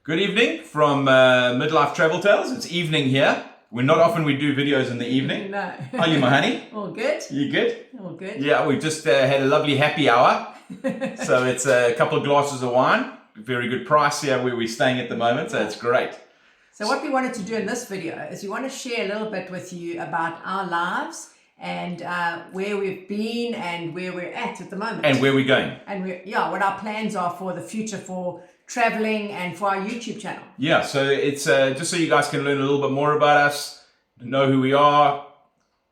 Good evening from Midlife Travel Tales. It's evening here. Not often we do videos in the evening. No. How are you, my honey? All good. You good? All good. Yeah, we just had a lovely happy hour. So it's a couple of glasses of wine. Very good price here where we're staying at the moment, so it's great. So what we wanted to do in this video is we want to share a little bit with you about our lives and where we've been and where we're at the moment. And where we're going. And what our plans are for the future for traveling and for our YouTube channel. Yeah, so it's just so you guys can learn a little bit more about us, know who we are.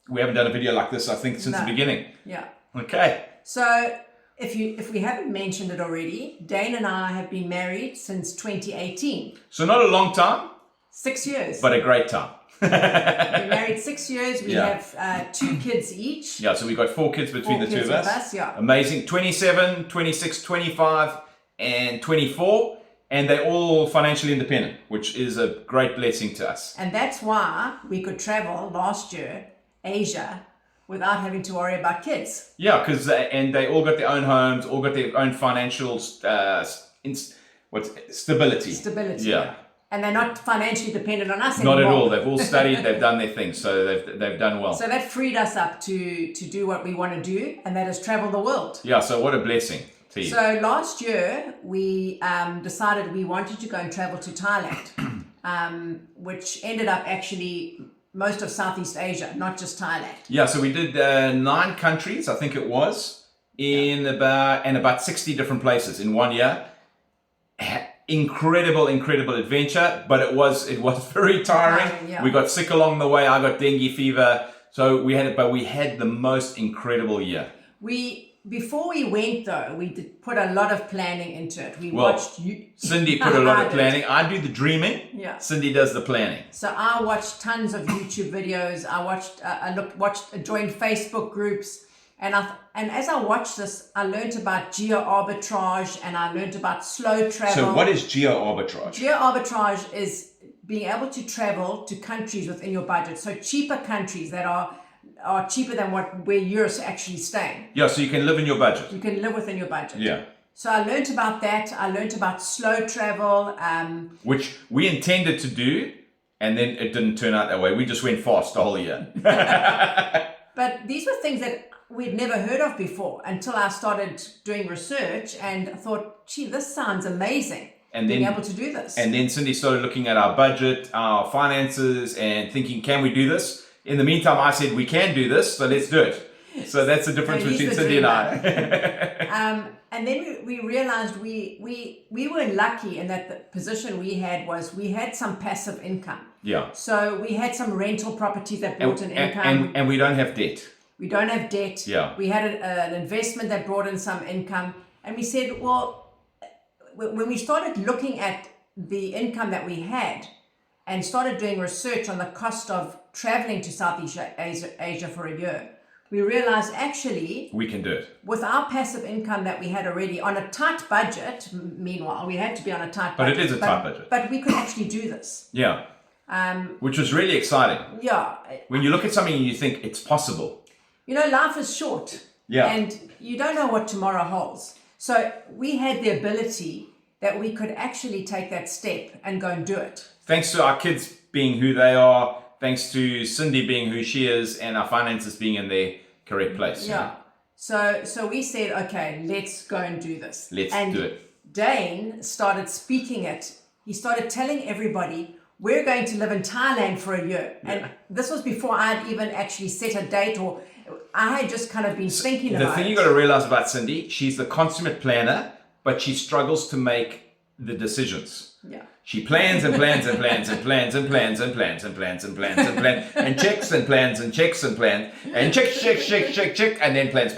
We haven't done a video like this, I think, since the beginning. Yeah. Okay. So if we haven't mentioned it already, Dane and I have been married since 2018. So not a long time. 6 years. But a great time. We're married 6 years. We have 2 kids each. Yeah, so we've got 4 kids between the two of us. Yeah. Amazing. 27, 26, 25, and 24. And they're all financially independent, which is a great blessing to us. And that's why we could travel last year, Asia, without having to worry about kids. Yeah, because and they all got their own homes, all got their own financial stability. Stability. Yeah. And they're not financially dependent on us Not anymore. at all. They've all studied, they've done their thing, so they've done well. So that freed us up to do what we want to do, and that is travel the world. Yeah, so what a blessing to you. So last year, we decided we wanted to go and travel to Thailand, which ended up actually most of Southeast Asia, not just Thailand. Yeah, so we did 9 countries, I think it was, in about 60 different places in 1 year. Incredible adventure, but it was very tiring. Yeah. We got sick along the way. I got dengue fever, so we had the most incredible year. Before we went though, we did put a lot of planning into it. Cindy put a lot of planning. I do the dreaming. Yeah. Cindy does the planning. So I watched tons of YouTube videos. I watched joined Facebook groups. And as I watched this, I learned about geo-arbitrage and I learned about slow travel. So what is geo-arbitrage? Geo-arbitrage is being able to travel to countries within your budget. So cheaper countries that are cheaper than where you're actually staying. Yeah, so you can live in your budget. You can live within your budget. Yeah. So I learned about that. I learned about slow travel. Which we intended to do, and then it didn't turn out that way. We just went fast the whole year. But these were things that we'd never heard of before until I started doing research and I thought, gee, this sounds amazing. And being able to do this. And then Cindy started looking at our budget, our finances, and thinking, can we do this? In the meantime, I said, we can do this, so let's do it. So that's the difference between Cindy and I. And then we realized we were lucky in that the position we had was we had some passive income. Yeah. So we had some rental properties that brought in income. And we don't have debt. We don't have debt. Yeah. We had an investment that brought in some income. And we said, well, when we started looking at the income that we had and started doing research on the cost of traveling to Southeast Asia for a year, we realized actually we can do it. With our passive income that we had already on a tight budget, meanwhile, we had to be on a tight budget. But it is a tight budget. But we could actually do this. Yeah. Which was really exciting. Yeah. When you look at something and you think it's possible. You know, life is short. Yeah. And you don't know what tomorrow holds. So we had the ability that we could actually take that step and go and do it. Thanks to our kids being who they are, thanks to Cindy being who she is, and our finances being in their correct place. Yeah. So we said, okay, let's go and do this. Let's do it. Dane started speaking it. He started telling everybody, we're going to live in Thailand for a year. Yeah. And this was before I'd even actually set a date, or I had just kind of been thinking about it. The thing you got to realize about Cindy, she's the consummate planner, but she struggles to make the decisions. Yeah. She plans and plans and plans and plans and plans and plans and plans and plans and plans and checks and plans and checks and plans and check and then plans.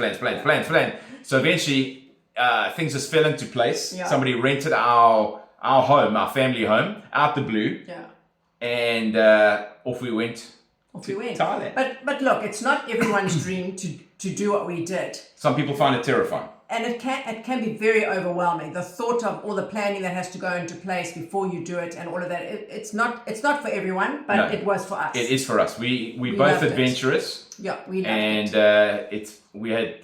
So eventually things just fell into place. Yeah. Somebody rented our home, our family home, out the blue. Yeah. And off we went. Thailand. But look, it's not everyone's dream to do what we did. Some people find it terrifying. And it can be very overwhelming. The thought of all the planning that has to go into place before you do it and all of that. It's not for everyone, but no, it was for us. It is for us. We both adventurous. Yeah, we loved it. And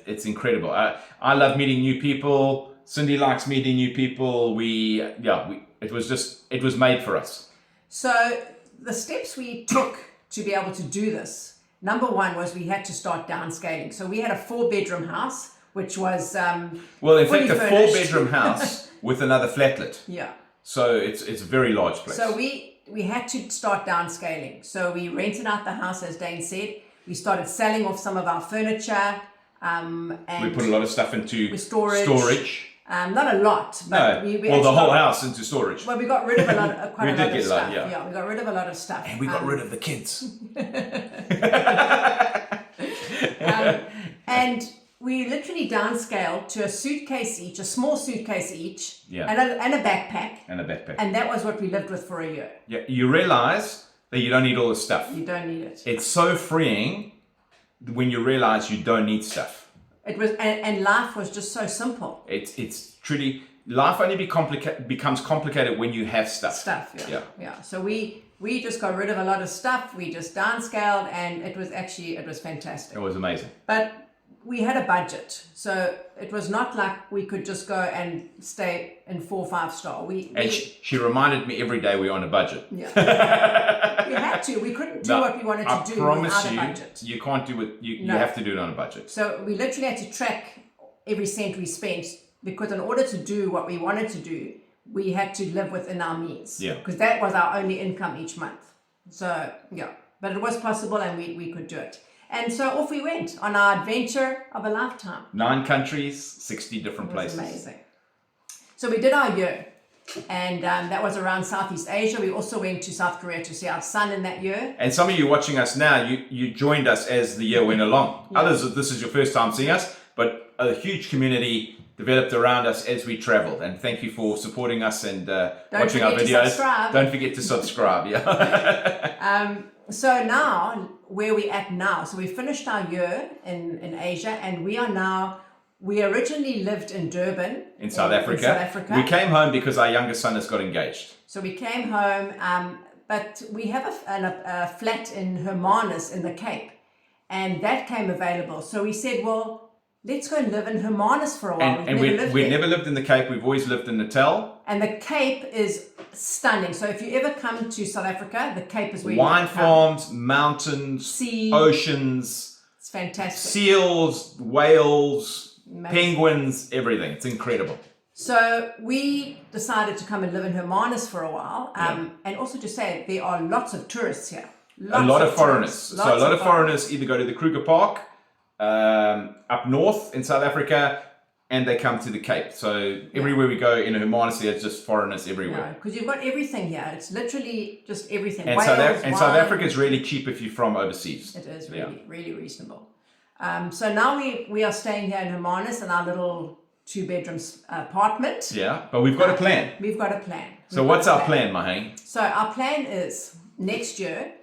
it's incredible. I love meeting new people. Cindy likes meeting new people. It was made for us. So the steps we took to be able to do this, number one was we had to start downscaling. So we had a 4-bedroom house, which was well, in fully fact, a furnished. 4-bedroom house with another flatlet. Yeah. So it's a very large place. So we had to start downscaling. So we rented out the house, as Dane said. We started selling off some of our furniture. And we put a lot of stuff into storage. Not a lot, but the whole house into storage. Well, we got rid of a lot, quite a lot of stuff. Yeah, we got rid of a lot of stuff. And we got rid of the kids. And we literally downscaled to a suitcase each, a small suitcase each, and a backpack. And that was what we lived with for a year. Yeah, you realize that you don't need all this stuff. You don't need it. It's so freeing when you realize you don't need stuff. It was, and life was just so simple. It's truly, life only becomes complicated when you have stuff. Yeah. So we just got rid of a lot of stuff. We just downscaled, and it was fantastic. It was amazing. But we had a budget, so it was not like we could just go and stay in 4 or 5 star. She reminded me every day we're on a budget. Yeah. We had to. We couldn't do what we wanted to do without a budget. You can't do it. You have to do it on a budget. So we literally had to track every cent we spent, because in order to do what we wanted to do, we had to live within our means. Yeah. Because that was our only income each month. So yeah, but it was possible, and we could do it. And so off we went on our adventure of a lifetime. 9 countries, 60 different places. Amazing. So we did our year, and that was around Southeast Asia. We also went to South Korea to see our son in that year. And some of you watching us now, you joined us as the year went along. Yeah. Others, this is your first time seeing us, but a huge community developed around us as we traveled. And thank you for supporting us and watching our videos. Don't forget to subscribe. Yeah. So now, where we at now? So we finished our year in Asia, and we originally lived in Durban. In South Africa. We came home because our youngest son has got engaged. So we came home, but we have a flat in Hermanus in the Cape, and that came available. So we said, well, let's go and live in Hermanus for a while. We've never lived in the Cape. We've always lived in Natal. And the Cape is stunning. So if you ever come to South Africa, the Cape is where wine farms, mountains, sea, oceans. It's fantastic. Seals, whales, penguins, everything. It's incredible. So we decided to come and live in Hermanus for a while. And also to say, there are lots of tourists here. A lot of foreigners. So a lot of foreigners either go to the Kruger Park, up north in South Africa, and they come to the Cape. So everywhere we go in Hermanus, there's just foreigners everywhere. Because you've got everything here. It's literally just everything. And South Africa is really cheap if you're from overseas. It is really reasonable. So now we are staying here in Hermanus in our little 2-bedroom apartment. Yeah, but we've got a plan. We've got a plan. So what's our plan, Mahi? So our plan is next year,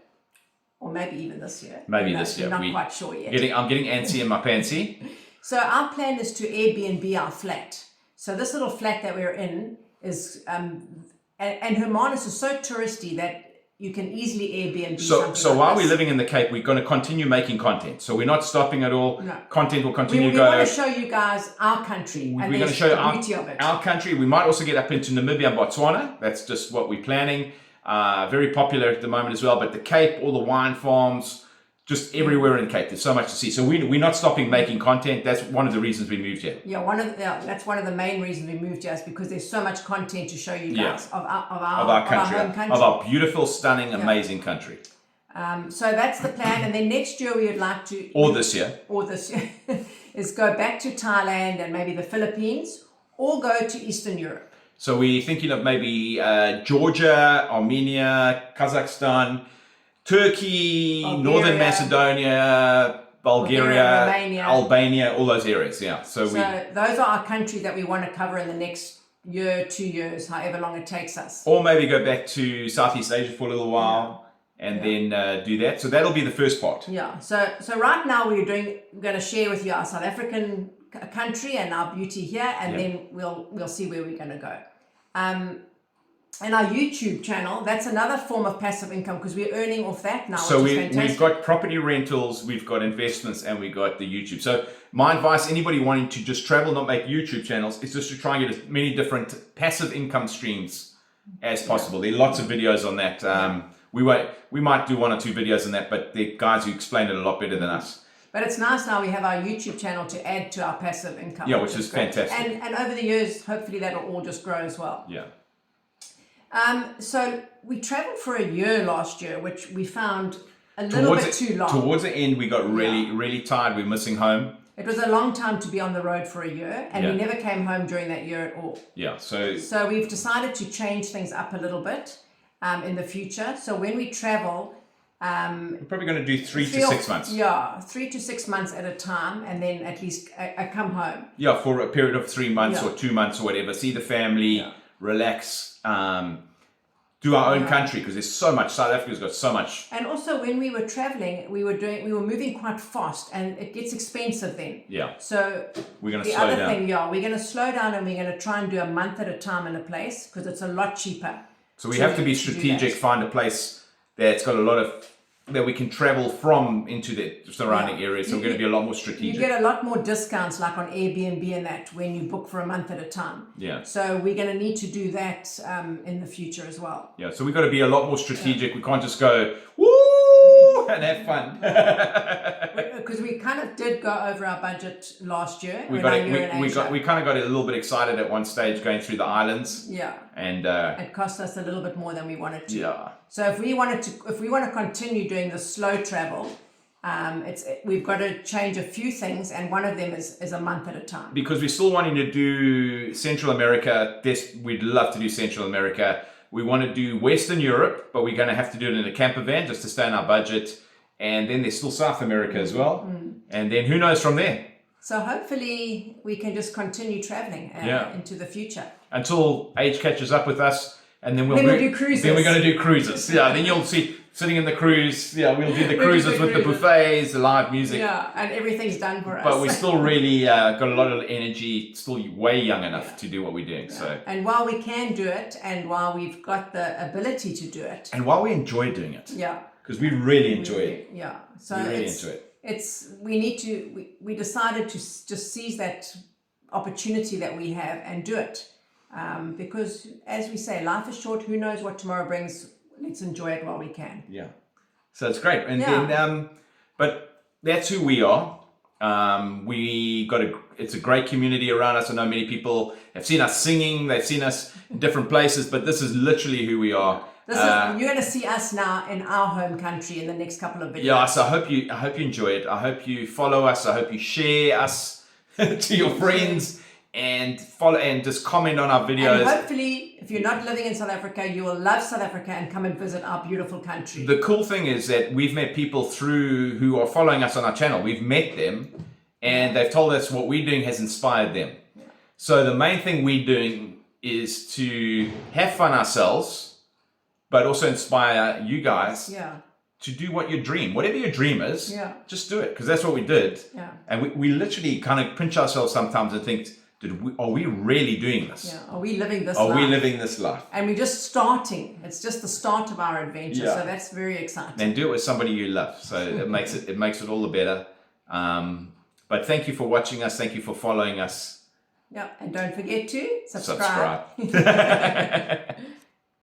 or maybe even this year. Maybe this year. We're not quite sure yet. I'm getting antsy in my pantsy. So our plan is to Airbnb our flat. So this little flat that we're in is, and Hermanus is so touristy that you can easily Airbnb something. So while we're living in the Cape, we're going to continue making content. So we're not stopping at all. No. Content will continue to we go. We want to show you guys our country. We're going to show you our country. We might also get up into Namibia and Botswana. That's just what we're planning. Very popular at the moment as well. But the Cape, all the wine farms, just everywhere in the Cape. There's so much to see. So we're not stopping making content. That's one of the reasons we moved here. Yeah, that's one of the main reasons we moved here, is because there's so much content to show you guys of our country, home country. of our beautiful, stunning, amazing country. So that's the plan. And then next year we would like to... Or this year, is go back to Thailand and maybe the Philippines, or go to Eastern Europe. So we're thinking of maybe Georgia, Armenia, Kazakhstan, Turkey, Northern Macedonia, Bulgaria, Romania, Albania, all those areas. Yeah. So those are our countries that we want to cover in the next year, 2 years, however long it takes us. Or maybe go back to Southeast Asia for a little while and then do that. So that'll be the first part. Yeah. So right now we're going to share with you our South African country and our beauty here, and then we'll see where we're going to go. And our YouTube channel, that's another form of passive income because we're earning off that now. So which is fantastic. we've got property rentals, we've got investments, and we've got the YouTube. So my advice, anybody wanting to just travel, not make YouTube channels, is just to try and get as many different passive income streams as possible. There are lots of videos on that. We might do 1 or 2 videos on that, but the guys who explain it a lot better than us. But it's nice now we have our YouTube channel to add to our passive income. Yeah, which is great. fantastic. And over the years, hopefully that'll all just grow as well. Yeah. So we traveled for a year last year, which we found a little bit too long. Towards the end, we got really tired. We're missing home. It was a long time to be on the road for a year, and Yeah. we never came home during that year at all. Yeah. So we've decided to change things up a little bit in the future. So when we travel, we're probably going to do 3 to 6 months. Yeah, 3 to 6 months at a time, and then at least I come home. Yeah, for a period of 3 months Yeah. or 2 months or whatever. See the family, relax, do our own country, because there's so much. South Africa's got so much. And also when we were traveling, we were moving quite fast, and it gets expensive then. Yeah. So We're going to the slow other down. thing, we're going to slow down, and we're going to try and do a month at a time in a place because it's a lot cheaper. So we have to be do strategic, that. find a place that's got a lot of, that we can travel from into the surrounding areas. So we're going to be a lot more You strategic. get a lot more discounts, like on Airbnb and that, when you book for a month at a time. Yeah. So we're going to need to do that in the future as well. Yeah, so we've got to be a lot more strategic. We can't just go, woo, and have fun. Because we kind of did go over our budget last year. We kind of got a little bit excited at one stage going through the islands. Yeah. And it cost us a little bit more than we wanted to. yeah. So if we want to continue doing the slow travel, we've got to change a few things, and one of them is a month at a time. Because we're still wanting to do Central America. We'd love to do Central America. We want to do Western Europe, but we're going to have to do it in a camper van just to stay in our budget. And then there's still South America as well. And then who knows from there? So hopefully we can just continue traveling into the future. Until age catches up with us, and then we'll do cruises. Then we're going to do cruises. Yeah, then you'll see sitting in the cruise. Yeah, we'll do the cruises with the buffets, the live music. Yeah, and everything's done for us. But we still really got a lot of energy, still way young enough to do what we're doing. So, and while we can do it, and while we've got the ability to do it, and while we enjoy doing it, yeah, because we really enjoy it. Yeah, so we really enjoy it. We decided to just seize that opportunity that we have and do it, because as we say, life is short. Who knows what tomorrow brings? Let's enjoy it while we can. Yeah, so it's great. And then, but that's who we are. It's a great community around us. I know many people have seen us singing. They've seen us in different places, but this is literally who we are. You're going to see us now in our home country in the next couple of videos. Yeah, so I hope you enjoy it. I hope you follow us. I hope you share us to your friends and follow and just comment on our videos. And hopefully, if you're not living in South Africa, you will love South Africa and come and visit our beautiful country. The cool thing is that we've met people who are following us on our channel. We've met them, and they've told us what we're doing has inspired them. Yeah. So the main thing we're doing is to have fun ourselves, but also inspire you guys to do what your dream, whatever your dream is, just do it, because that's what we did. Yeah. And we literally kind of pinch ourselves sometimes and think, are we really doing this? Yeah. Are we living this life? Are we living this life? And we're just starting. It's just the start of our adventure. Yeah. So that's very exciting. And do it with somebody you love. So it makes it all the better. But thank you for watching us. Thank you for following us. Yeah. And don't forget to subscribe.